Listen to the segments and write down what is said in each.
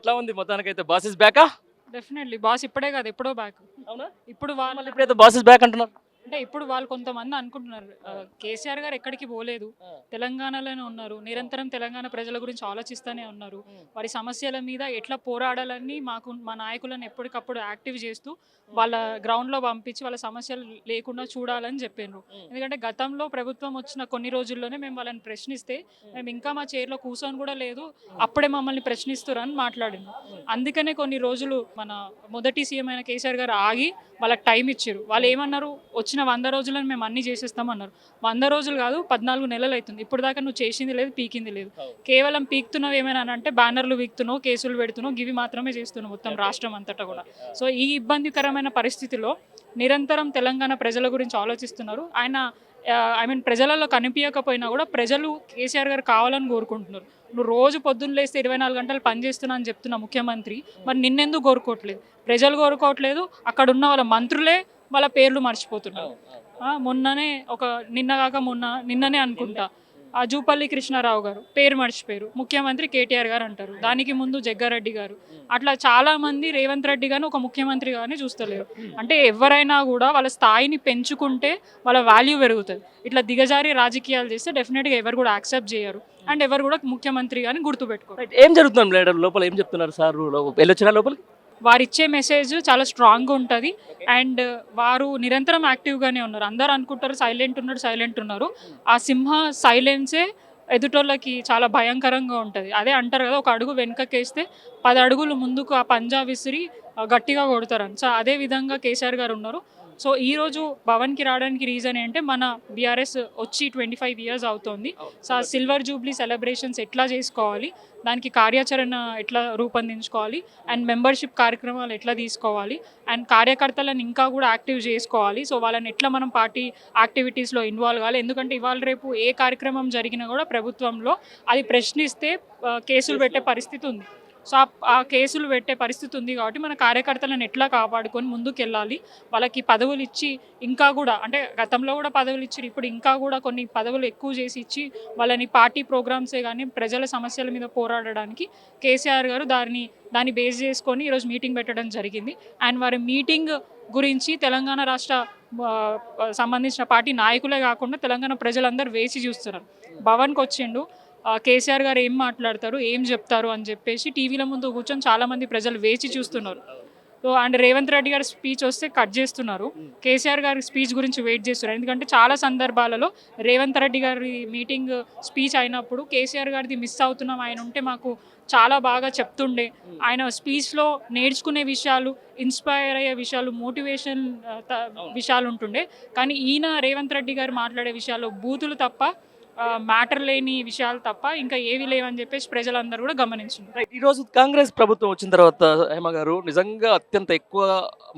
ఎట్లా ఉంది మొత్తానికైతే బాస్ ఇస్ బ్యాకా? డెఫినెట్లీ బాస్ ఇప్పుడే కాదు ఎప్పుడో బ్యాక్. అవునా? ఇప్పుడు వాళ్ళు మళ్ళీ ఇప్పుడైతే బాస్ ఇస్ బ్యాక్ అంటున్నారు. అంటే ఇప్పుడు వాళ్ళు కొంతమంది అనుకుంటున్నారు కేసీఆర్ గారు ఎక్కడికి పోలేదు, తెలంగాణలోనే ఉన్నారు, నిరంతరం తెలంగాణ ప్రజల గురించి ఆలోచిస్తూనే ఉన్నారు, వారి సమస్యల మీద ఎట్లా పోరాడాలని మా నాయకులను ఎప్పటికప్పుడు యాక్టివ్ చేస్తూ వాళ్ళ గ్రౌండ్లో పంపించి వాళ్ళ సమస్యలు లేకుండా చూడాలని చెప్పారు. ఎందుకంటే గతంలో ప్రభుత్వం వచ్చిన కొన్ని రోజుల్లోనే మేము వాళ్ళని ప్రశ్నిస్తే మేము ఇంకా మా చైర్లో కూర్చొని కూడా లేదు, అప్పుడే మమ్మల్ని ప్రశ్నిస్తున్నారని మాట్లాడింది. అందుకనే కొన్ని రోజులు మన మొదటి సీఎం అయిన కేసీఆర్ గారు ఆగి వాళ్ళకి టైం ఇచ్చారు. వాళ్ళు ఏమన్నారు, వచ్చిన 100 రోజులను మేము అన్ని చేసేస్తామన్నారు. 100 రోజులు కాదు, 14 నెలలు అవుతుంది. ఇప్పుడు దాకా నువ్వు చేసింది లేదు, పీకింది లేదు. కేవలం పీక్తున్నావు ఏమైనా అంటే బ్యానర్లు పీక్తున్నావు, కేసులు పెడుతున్నావు, గివి మాత్రమే చేస్తున్నావు మొత్తం రాష్ట్రం అంతటా కూడా. సో ఈ ఇబ్బందికరమైన పరిస్థితిలో నిరంతరం తెలంగాణ ప్రజల గురించి ఆలోచిస్తున్నారు. ఆయన ప్రజలలో కనిపించకపోయినా కూడా ప్రజలు కేసీఆర్ గారు కావాలని కోరుకుంటున్నారు. నువ్వు రోజు పొద్దున్న లేస్తే 24 గంటలు పనిచేస్తున్నా అని చెప్తున్నా ముఖ్యమంత్రి, మరి నిన్నెందుకు కోరుకోవట్లేదు? ప్రజలు కోరుకోవట్లేదు, అక్కడ ఉన్న వాళ్ళ మంత్రులే వాళ్ళ పేర్లు మర్చిపోతున్నారు. మొన్ననే నిన్ననే అనుకుంటా ఆ జూపల్లి కృష్ణారావు గారు పేరు మర్చిపోయారు, ముఖ్యమంత్రి కేటీఆర్ గారు అంటారు, దానికి ముందు జగ్గారెడ్డి గారు, అట్లా చాలామంది రేవంత్ రెడ్డి గారిని ఒక ముఖ్యమంత్రి గారిని చూస్తలేరు. అంటే ఎవరైనా కూడా వాళ్ళ స్థాయిని పెంచుకుంటే వాళ్ళ వాల్యూ పెరుగుతుంది. ఇట్లా దిగజారి రాజకీయాలు చేస్తే డెఫినెట్గా ఎవరు కూడా యాక్సెప్ట్ చేయరు అండ్ ఎవరు కూడా ముఖ్యమంత్రి గారిని గుర్తుపెట్టుకోరు. ఏం జరుగుతుంది లీడర్ లోపల, ఏం చెప్తున్నారు సార్? వెళ్ళొచ్చినా లోపలికి? వారిచ్చే మెసేజ్ చాలా స్ట్రాంగ్గా ఉంటుంది అండ్ వారు నిరంతరం యాక్టివ్గానే ఉన్నారు. అందరూ అనుకుంటారు సైలెంట్ ఉన్నారు. ఆ సింహ సైలెన్సే ఎదుటోళ్ళకి చాలా భయంకరంగా ఉంటుంది. అదే అంటారు కదా, ఒక అడుగు వెనుకకేస్తే 10 అడుగులు ముందుకు ఆ పంజా విసిరి గట్టిగా కొడతారని. సో అదే విధంగా కేసీఆర్ గారు ఉన్నారు. సో ఈరోజు భవన్కి రావడానికి రీజన్ ఏంటంటే మన బీఆర్ఎస్ వచ్చి 25 ఇయర్స్ అవుతుంది. సో ఆ సిల్వర్ జూబ్లీ సెలబ్రేషన్స్ ఎట్లా చేసుకోవాలి, దానికి కార్యాచరణ ఎట్లా రూపొందించుకోవాలి అండ్ మెంబర్షిప్ కార్యక్రమాలు ఎట్లా తీసుకోవాలి అండ్ కార్యకర్తలను ఇంకా కూడా యాక్టివ్ చేసుకోవాలి. సో వాళ్ళని ఎట్లా మనం పార్టీ యాక్టివిటీస్లో ఇన్వాల్వ్ కావాలి. ఎందుకంటే ఇవాళ రేపు ఏ కార్యక్రమం జరిగినా కూడా ప్రభుత్వంలో అది ప్రశ్నిస్తే కేసులు పెట్టే పరిస్థితి ఉంది. సో ఆ కేసులు పెట్టే పరిస్థితి ఉంది కాబట్టి మన కార్యకర్తలను ఎట్లా కాపాడుకొని ముందుకు వెళ్ళాలి, వాళ్ళకి పదవులు ఇచ్చి ఇంకా కూడా అంటే గతంలో కూడా పదవులు ఇచ్చి ఇప్పుడు ఇంకా కూడా కొన్ని పదవులు ఎక్కువ చేసి ఇచ్చి వాళ్ళని పార్టీ ప్రోగ్రామ్సే కానీ ప్రజల సమస్యల మీద పోరాడడానికి కేసీఆర్ గారు దాన్ని బేస్ చేసుకొని ఈరోజు మీటింగ్ పెట్టడం జరిగింది. అండ్ వారి మీటింగ్ గురించి తెలంగాణ రాష్ట్ర సంబంధించిన పార్టీ నాయకులే కాకుండా తెలంగాణ ప్రజలందరూ వేసి చూస్తున్నారు. భవన్కి వచ్చిండు, కేసీఆర్ గారు ఏం మాట్లాడతారు, ఏం చెప్తారు అని చెప్పేసి టీవీల ముందు కూర్చొని చాలామంది ప్రజలు వేచి చూస్తున్నారు. సో అండ్ రేవంత్ రెడ్డి గారి స్పీచ్ వస్తే కట్ చేస్తున్నారు, కేసీఆర్ గారి స్పీచ్ గురించి వెయిట్ చేస్తున్నారు. ఎందుకంటే చాలా సందర్భాలలో రేవంత్ రెడ్డి గారి మీటింగ్ స్పీచ్ అయినప్పుడు కేసీఆర్ గారిది మిస్ అవుతున్నాం, ఆయన ఉంటే మాకు చాలా బాగా చెప్తుండే, ఆయన స్పీచ్లో నేర్చుకునే విషయాలు, ఇన్స్పైర్ అయ్యే విషయాలు, మోటివేషన్ విషయాలు ఉంటుండే. కానీ ఈయన రేవంత్ రెడ్డి గారు మాట్లాడే విషయాలు బూతులు తప్ప, మ్యాటర్ లేని విషయాలు తప్ప ఇంకా ఏవి లేవని చెప్పేసి ప్రజలందరూ కూడా గమనించారు. ఈరోజు కాంగ్రెస్ ప్రభుత్వం వచ్చిన తర్వాత హేమ గారు నిజంగా అత్యంత ఎక్కువ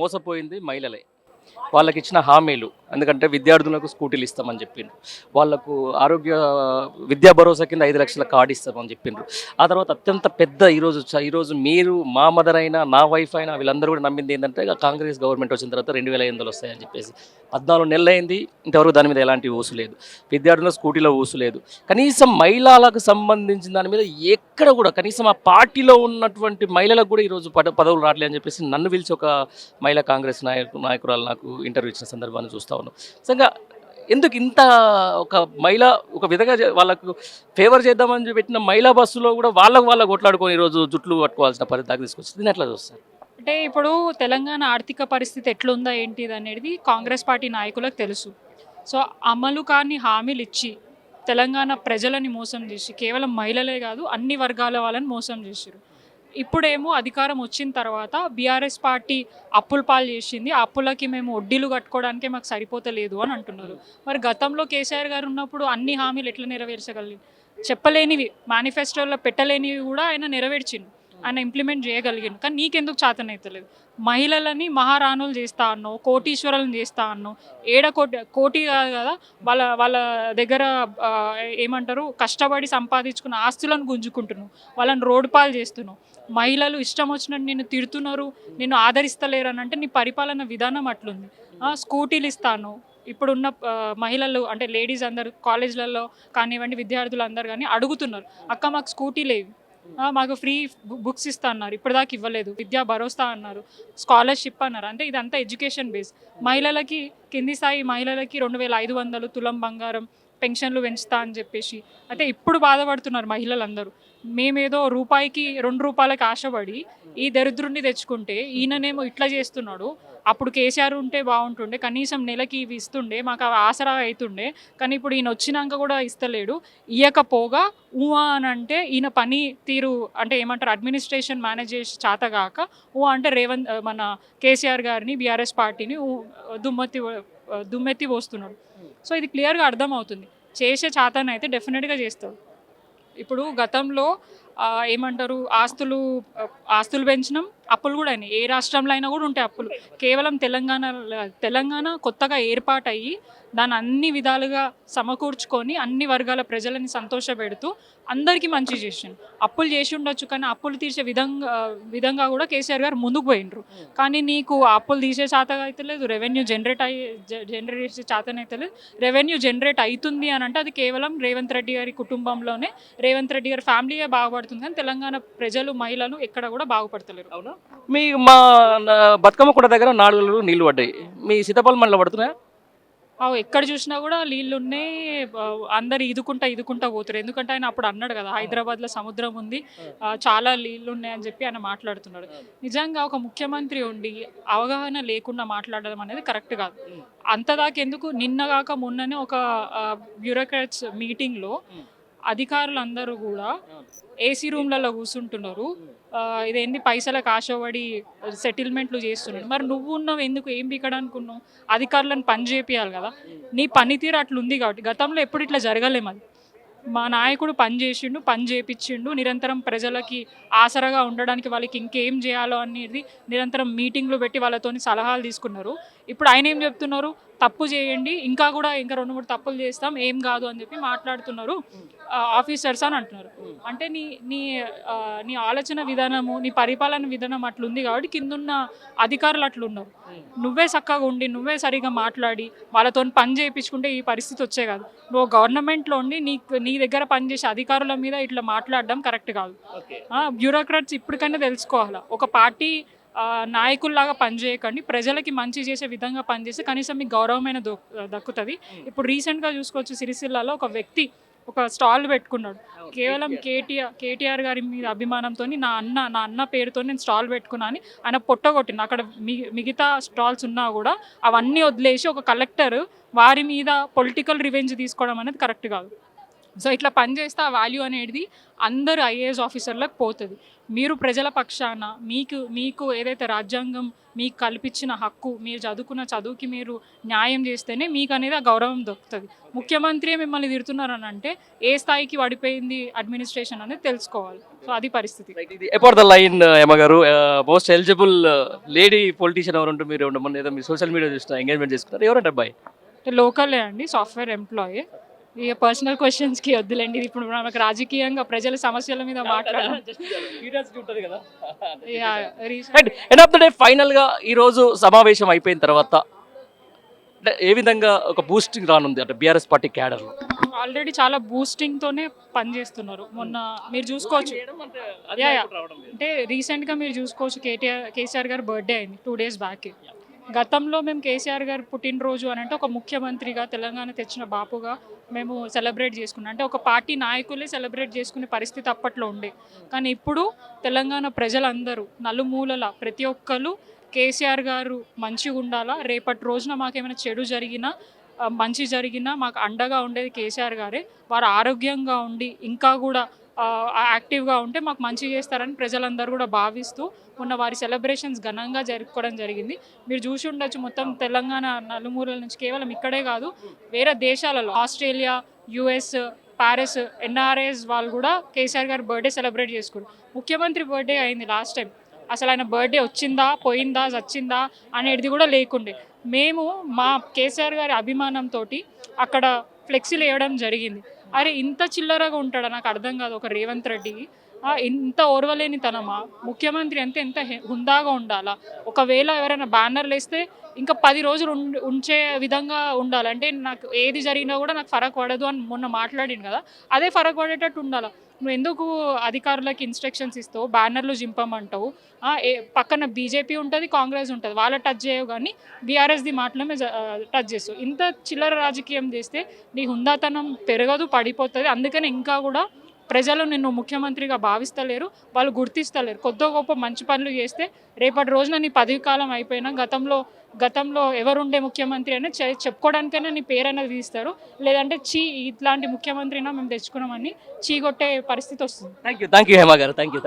మోసపోయింది మహిళలే. వాళ్ళకి ఇచ్చిన హామీలు, ఎందుకంటే విద్యార్థులకు స్కూటీలు ఇస్తామని చెప్పిండ్రు, వాళ్ళకు ఆరోగ్య విద్యా భరోసా కింద 5 లక్షల కార్డు ఇస్తామని చెప్పిండ్రు. ఆ తర్వాత అత్యంత పెద్ద ఈరోజు మీరు, మా మదర్ అయినా, నా వైఫ్ అయినా వీళ్ళందరూ కూడా నమ్మింది ఏంటంటే కాంగ్రెస్ గవర్నమెంట్ వచ్చిన తర్వాత 2500 వస్తాయని చెప్పేసి 14 నెలలు అయింది, ఇంతవరకు దాని మీద ఎలాంటి ఊసు లేదు. విద్యార్థుల స్కూటీలో ఊసు లేదు. కనీసం మహిళలకు సంబంధించిన దాని మీద ఎక్కడ కూడా కనీసం ఆ పార్టీలో ఉన్నటువంటి మహిళలకు కూడా ఈరోజు పదవులు రావట్లేదు అని చెప్పేసి నన్ను పిలిచి ఒక మహిళా కాంగ్రెస్ నాయకురాలు నాకు ఇంటర్వ్యూ ఇచ్చిన సందర్భాన్ని చూస్తా ఉన్నాం. నిజంగా ఎందుకు ఇంత ఒక విధంగా వాళ్ళకు ఫేవర్ చేద్దామని పెట్టిన మహిళా బస్సులో కూడా వాళ్ళకు కొట్లాడుకొని ఈరోజు జుట్లు పట్టుకోవాల్సిన పరిస్థితి తీసుకొచ్చింది. దీన్ని ఎట్లా చూస్తారు? అంటే ఇప్పుడు తెలంగాణ ఆర్థిక పరిస్థితి ఎట్లుందా ఏంటిది అనేది కాంగ్రెస్ పార్టీ నాయకులకు తెలుసు. సో అమలు కాని హామీలు ఇచ్చి తెలంగాణ ప్రజలని మోసం చేసి, కేవలం మహిళలే కాదు అన్ని వర్గాల వాళ్ళని మోసం చేశారు. ఇప్పుడేమో అధికారం వచ్చిన తర్వాత బీఆర్ఎస్ పార్టీ అప్పుల పాలు చేసింది, ఆ అప్పులకి మేము వడ్డీలు కట్టుకోవడానికే మాకు సరిపోతలేదు అని అంటున్నారు. మరి గతంలో కేసీఆర్ గారు ఉన్నప్పుడు అన్ని హామీలు ఎట్లా నెరవేర్చగలిగింది? చెప్పలేనివి, మేనిఫెస్టోలో పెట్టలేనివి కూడా ఆయన నెరవేర్చిండు, ఆయన ఇంప్లిమెంట్ చేయగలిగిండు. కానీ నీకెందుకు చేతనైతలేదు? మహిళలని మహారాణులు చేస్తా అన్నావు, కోటీశ్వరులను చేస్తా అన్నావు, కోటి కాదు కదా, వాళ్ళ దగ్గర ఏమంటారు కష్టపడి సంపాదించుకున్న ఆస్తులను గుంజుకుంటున్నావు, వాళ్ళని రోడ్డు పాలు చేస్తున్నావు. మహిళలు ఇష్టం వచ్చినట్టు నిన్ను తిడుతున్నారు, నిన్ను ఆదరిస్తలేరు అని అంటే నీ పరిపాలన విధానం అట్లుంది. స్కూటీలు ఇస్తాను, ఇప్పుడున్న మహిళలు అంటే లేడీస్ అందరూ కాలేజ్లలో కానివ్వండి, విద్యార్థులు అందరూ కానీ అడుగుతున్నారు, అక్క మాకు స్కూటీ లేవు, మాకు ఫ్రీ బుక్స్ ఇస్తా అన్నారు, ఇప్పటిదాకా ఇవ్వలేదు. విద్యా భరోసా అన్నారు, స్కాలర్షిప్ అన్నారు. అంటే ఇదంతా ఎడ్యుకేషన్ బేస్. మహిళలకి, కింది స్థాయి మహిళలకి 2500 తులం బంగారం, పెన్షన్లు పెంచుతా అని చెప్పేసి. అయితే ఇప్పుడు బాధపడుతున్నారు మహిళలందరూ. మేమేదో రూపాయికి 2 రూపాయలకి ఆశపడి ఈ దరిద్రుడిని తెచ్చుకుంటే ఈయననేమో ఇట్లా చేస్తున్నాడు. అప్పుడు కేసీఆర్ ఉంటే బాగుంటుండే, కనీసం నెలకి ఇవి ఇస్తుండే, మాకు అవి ఆసరా అవుతుండే. కానీ ఇప్పుడు ఈయన వచ్చినాక కూడా ఇస్తలేడు. ఇయ్యకపోగా ఊహా అని అంటే ఈయన పని తీరు అంటే ఏమంటారు, అడ్మినిస్ట్రేషన్ మేనేజ్ చేసి చేతగాక అంటే మన కేసీఆర్ గారిని, బీఆర్ఎస్ పార్టీని దుమ్మెత్తి పోస్తున్నాడు. సో ఇది క్లియర్గా అర్థమవుతుంది. చేసే చేతనైతే డెఫినెట్గా చేస్తాడు. ఇప్పుడు గతంలో ఏమంటారు, ఆస్తులు పెంచినాం, అప్పులు కూడా అయినాయి. ఏ రాష్ట్రంలో అయినా కూడా ఉంటాయి అప్పులు. కేవలం తెలంగాణ కొత్తగా ఏర్పాటయ్యి దాన్ని అన్ని విధాలుగా సమకూర్చుకొని అన్ని వర్గాల ప్రజలని సంతోషపెడుతూ అందరికీ మంచి చేసిండు. అప్పులు చేసి ఉండొచ్చు, కానీ అప్పులు తీర్చే విధంగా కూడా కేసీఆర్ గారు ముందుకు పోయినరు. కానీ నీకు అప్పులు తీసే చేత అయితే లేదు, రెవెన్యూ జనరేట్ చేసే చేతనైతే లేదు. రెవెన్యూ జనరేట్ అవుతుంది అని అంటే అది కేవలం రేవంత్ రెడ్డి గారి కుటుంబంలోనే, రేవంత్ రెడ్డి గారి ఫ్యామిలీయే బాగుపడుతుంది. కానీ తెలంగాణ ప్రజలు, మహిళలు ఎక్కడ కూడా బాగుపడతలేరు. అవునా? మా బతుకమ్మ కూడా దగ్గర 4 నీళ్లు పడ్డాయి. మీ సీతాఫలం మండలం పడుతున్నాయా? ఎక్కడ చూసినా కూడా నీళ్ళు ఉన్నాయి. అందరు ఈదుకుంటా పోతారు. ఎందుకంటే ఆయన అప్పుడు అన్నాడు కదా, హైదరాబాద్లో సముద్రం ఉంది, చాలా నీళ్ళు ఉన్నాయని చెప్పి ఆయన మాట్లాడుతున్నాడు. నిజంగా ఒక ముఖ్యమంత్రి ఉండి అవగాహన లేకుండా మాట్లాడడం అనేది కరెక్ట్ కాదు. అంతదాకెందుకు, నిన్నగాక మొన్ననే ఒక బ్యూరోక్రాట్స్ మీటింగ్లో అధికారులందరూ కూడా ఏసీ రూమ్లలో కూర్చుంటున్నారు. ఇదేంది పైసలకు ఆశపడి సెటిల్మెంట్లు చేస్తున్నాడు. మరి నువ్వు ఉన్నావు ఎందుకు, ఏం పీకడానికి ఉన్నావు? అధికారులను పని చేపియాలి కదా. నీ పనితీరు అట్లుంది కాబట్టి. గతంలో ఎప్పుడు ఇట్లా జరగలేము. అది మా నాయకుడు పని చేసిండు, పని చేపించిండు. నిరంతరం ప్రజలకి ఆసరగా ఉండడానికి వాళ్ళకి ఇంకేం చేయాలో అనేది నిరంతరం మీటింగ్లు పెట్టి వాళ్ళతోని సలహాలు తీసుకున్నారు. ఇప్పుడు ఆయన ఏం చెప్తున్నారు, తప్పు చేయండి, ఇంకా 2-3 తప్పులు చేస్తాం, ఏం కాదు అని చెప్పి మాట్లాడుతున్నారు ఆఫీసర్స్ అని అంటున్నారు. అంటే నీ ఆలోచన విధానము, నీ పరిపాలన విధానం అట్లుంది కాబట్టి కిందున్న అధికారులు అట్లున్నారు. నువ్వే చక్కగా ఉండి, నువ్వే సరిగా మాట్లాడి వాళ్ళతో పని చేయించుకుంటే ఈ పరిస్థితి వచ్చే కాదు. నువ్వు గవర్నమెంట్లో ఉండి నీ దగ్గర పనిచేసే అధికారుల మీద ఇట్లా మాట్లాడడం కరెక్ట్ కాదు. బ్యూరోక్రాట్స్ ఇప్పటికైనా తెలుసుకోవాలా, ఒక పార్టీ నాయకుల్లాగా పనిచేయకండి, ప్రజలకి మంచి చేసే విధంగా పనిచేస్తే కనీసం మీకు గౌరవమైన దక్కుతుంది. ఇప్పుడు రీసెంట్గా చూసుకోవచ్చు, సిరిసిల్లాలో ఒక వ్యక్తి ఒక స్టాల్ పెట్టుకున్నాడు. కేవలం కేటీఆర్ గారి మీద అభిమానంతో నా అన్న పేరుతో నేను స్టాల్ పెట్టుకున్నా అని ఆయన పొట్టగొట్టింది. అక్కడ మిగతా స్టాల్స్ ఉన్నా కూడా అవన్నీ వదిలేసి ఒక కలెక్టర్ వారి మీద పొలిటికల్ రివెంజ్ తీసుకోవడం అనేది కరెక్ట్ కాదు. సో ఇట్లా పనిచేస్తే ఆ వాల్యూ అనేది అందరు ఐఏఎస్ ఆఫీసర్లకు పోతుంది. మీరు ప్రజల పక్షాన మీకు ఏదైతే రాజ్యాంగం మీకు కల్పించిన హక్కు, మీరు చదువుకున్న చదువుకి మీరు న్యాయం చేస్తేనే మీకు అనేది ఆ గౌరవం దొరుకుతుంది. ముఖ్యమంత్రి మిమ్మల్ని తిడుతున్నారని అంటే ఏ స్థాయికి పడిపోయింది అడ్మినిస్ట్రేషన్ అనేది తెలుసుకోవాలి. సో అది పరిస్థితి. ఎప్పుడు ద లైన్ ఏమగారు, మోస్ట్ ఎలిజిబుల్ లేడీ పొలిటీషియన్ ఎవరు ఉంటే మీరు మొన్న ఏదో మీ సోషల్ మీడియా చూసిన ఎంగేజ్మెంట్ చేసుకున్నారు, ఎవరంటే అబ్బాయి? లోకలే అండి, సాఫ్ట్వేర్ ఎంప్లాయీ. ఇక పర్సనల్ క్వశ్చన్స్కి వద్దులేండి. ఇప్పుడు మనకు రాజకీయంగా ప్రజల సమస్యల మీద మాట్లాడాలి. ఫైనల్గా ఈరోజు సమావేశం అయిపోయిన తర్వాత అంటే ఏ విధంగా ఒక బూస్టింగ్ రానుంది అంటే బీఆర్ఎస్ పార్టీ క్యాడర్లో? ఆల్రెడీ చాలా బూస్టింగ్తోనే పనిచేస్తున్నారు. మొన్న మీరు చూసుకోవచ్చు, అంటే రీసెంట్గా మీరు చూసుకోవచ్చు, కేసీఆర్ గారు బర్త్డే అయింది 2 days బ్యాక్. గతంలో మేము కేసీఆర్ గారు పుట్టినరోజు అని అంటే ఒక ముఖ్యమంత్రిగా, తెలంగాణ తెచ్చిన బాపుగా మేము సెలబ్రేట్ చేసుకున్నాం. అంటే ఒక పార్టీ నాయకులే సెలబ్రేట్ చేసుకునే పరిస్థితి అప్పట్లో ఉండే. కానీ ఇప్పుడు తెలంగాణ ప్రజలందరూ నలుమూలల ప్రతి ఒక్కరు కేసీఆర్ గారు మంచిగా ఉండాలా, రేపటి రోజున మాకేమైనా చెడు జరిగినా మంచి జరిగినా మాకు అండగా ఉండేది కేసీఆర్ గారే. వారు ఆరోగ్యంగా ఉండి ఇంకా కూడా యాక్టివ్గా ఉంటే మాకు మంచి చేస్తారని ప్రజలందరూ కూడా భావిస్తూ మొన్న వారి సెలబ్రేషన్స్ ఘనంగా జరుపుకోవడం జరిగింది. మీరు చూసి ఉండొచ్చు, మొత్తం తెలంగాణ నలుమూలల నుంచి, కేవలం ఇక్కడే కాదు వేరే దేశాలలో, ఆస్ట్రేలియా, యుఎస్, పారిస్, ఎన్ఆర్ఐస్ వాళ్ళు కూడా కేసీఆర్ గారి బర్త్డే సెలబ్రేట్ చేసుకున్నారు. ముఖ్యమంత్రి బర్త్డే అయింది లాస్ట్ టైం, అసలు ఆయన బర్త్డే వచ్చిందా, పోయిందా, చచ్చిందా అనేది కూడా లేకుండే. మేము మా కేసీఆర్ గారి అభిమానంతో అక్కడ ఫ్లెక్సీలు వేయడం జరిగింది. అరే ఇంత చిల్లరగా ఉంటాడా నాకు అర్థం కాదు ఒక రేవంత్ రెడ్డి. ఇంత ఓర్వలేనితనమా? ముఖ్యమంత్రి అంటే ఎంత హుందాగా ఉండాలా? ఒకవేళ ఎవరైనా బ్యానర్లు వేస్తే ఇంకా 10 రోజులు ఉంచే విధంగా ఉండాలి. అంటే నాకు ఏది జరిగినా కూడా నాకు ఫరక్ పడదు అని మొన్న మాట్లాడిండు కదా, అదే ఫరక్ పడేటట్టు ఉండాలి. నువ్వు ఎందుకు అధికారులకు ఇన్స్ట్రక్షన్స్ ఇస్తావు, బ్యానర్లు జింపమంటావు? పక్కన బీజేపీ ఉంటుంది, కాంగ్రెస్ ఉంటుంది, వాళ్ళ టచ్ చేయవు కానీ బీఆర్ఎస్ది మాటలమే టచ్ చేస్తావు. ఇంత చిల్లర రాజకీయం చేస్తే నీ హుందాతనం పెరగదు, పడిపోతుంది. అందుకని ఇంకా కూడా ప్రజలు నిన్ను ముఖ్యమంత్రిగా భావిస్తలేరు, వాళ్ళు గుర్తిస్తలేరు. కొద్దో గొప్ప మంచి పనులు చేస్తే రేపటి రోజున నీ పదవి కాలం అయిపోయినా గతంలో ఎవరుండే ముఖ్యమంత్రి అనేది చెప్పుకోవడానికైనా నీ పేరు అనేది తీస్తారు. లేదంటే ఇట్లాంటి ముఖ్యమంత్రినా మేము తెచ్చుకున్నామని చీగొట్టే పరిస్థితి వస్తుంది. థ్యాంక్ యూ హేమ గారు, థ్యాంక్ యూ.